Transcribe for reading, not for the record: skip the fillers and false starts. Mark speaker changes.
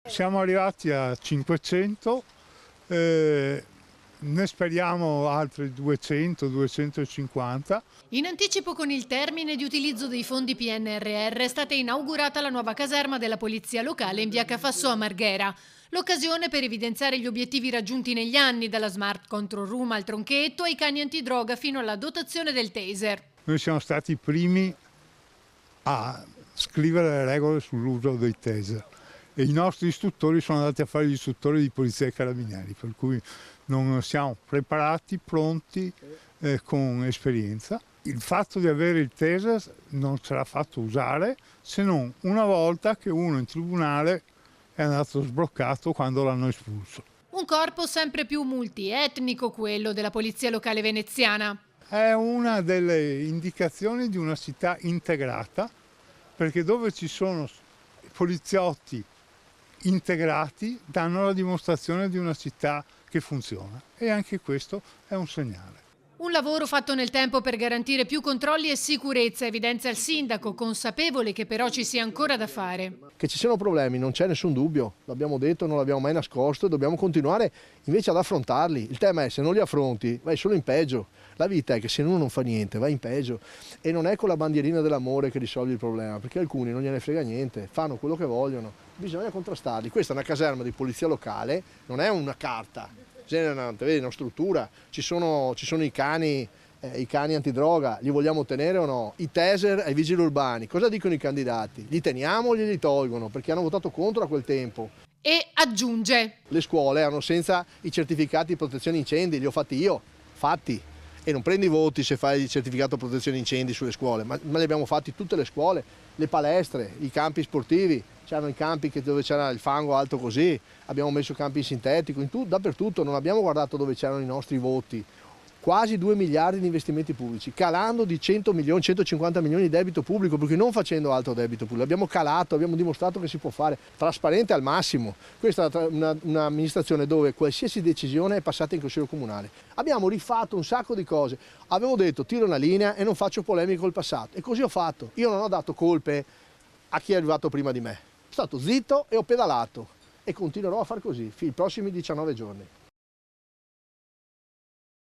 Speaker 1: Siamo arrivati a 500, ne speriamo altri 200, 250.
Speaker 2: In anticipo con il termine di utilizzo dei fondi PNRR è stata inaugurata la nuova caserma della Polizia Locale in via Cafassò a Marghera. L'occasione per evidenziare gli obiettivi raggiunti negli anni, dalla Smart Control Room al tronchetto ai cani antidroga fino alla dotazione del taser.
Speaker 1: Noi siamo stati i primi a scrivere le regole sull'uso dei taser e i nostri istruttori sono andati a fare gli istruttori di polizia e carabinieri, per cui non siamo preparati, pronti, con esperienza. Il fatto di avere il taser non sarà fatto usare se non una volta che uno in tribunale è andato sbloccato quando l'hanno espulso.
Speaker 2: Un corpo sempre più multietnico, quello della Polizia Locale veneziana.
Speaker 1: È una delle indicazioni di una città integrata, perché dove ci sono poliziotti integrati danno la dimostrazione di una città che funziona, e anche questo è un segnale.
Speaker 2: Un lavoro fatto nel tempo per garantire più controlli e sicurezza, evidenzia il sindaco, consapevole che però ci sia ancora da fare.
Speaker 3: Che ci siano problemi non c'è nessun dubbio, l'abbiamo detto, non l'abbiamo mai nascosto e dobbiamo continuare invece ad affrontarli. Il tema è: se non li affronti vai solo in peggio. La vita è che se uno non fa niente va in peggio, e non è con la bandierina dell'amore che risolvi il problema, perché alcuni non gliene frega niente, fanno quello che vogliono, bisogna contrastarli. Questa è una caserma di polizia locale, non è una carta, è una struttura, ci sono i cani antidroga, li vogliamo tenere o no? I taser ai vigili urbani, cosa dicono i candidati? Li teniamo o glieli tolgono? Perché hanno votato contro a quel tempo.
Speaker 2: E aggiunge:
Speaker 3: Le scuole hanno senza i certificati di protezione incendi, li ho fatti io, fatti. E non prendi voti se fai il certificato protezione incendi sulle scuole, ma li abbiamo fatti tutte le scuole, le palestre, i campi sportivi, c'erano i campi dove c'era il fango alto così, abbiamo messo campi in sintetico, dappertutto, non abbiamo guardato dove c'erano i nostri voti. Quasi 2 miliardi di investimenti pubblici, calando di 100 milioni, 150 milioni di debito pubblico, perché non facendo altro debito pubblico, abbiamo calato, abbiamo dimostrato che si può fare, trasparente al massimo. Questa è un'amministrazione dove qualsiasi decisione è passata in Consiglio Comunale. Abbiamo rifatto un sacco di cose, avevo detto tiro una linea e non faccio polemiche col passato, e così ho fatto. Io non ho dato colpe a chi è arrivato prima di me, sono stato zitto e ho pedalato, e continuerò a far così, i prossimi 19 giorni.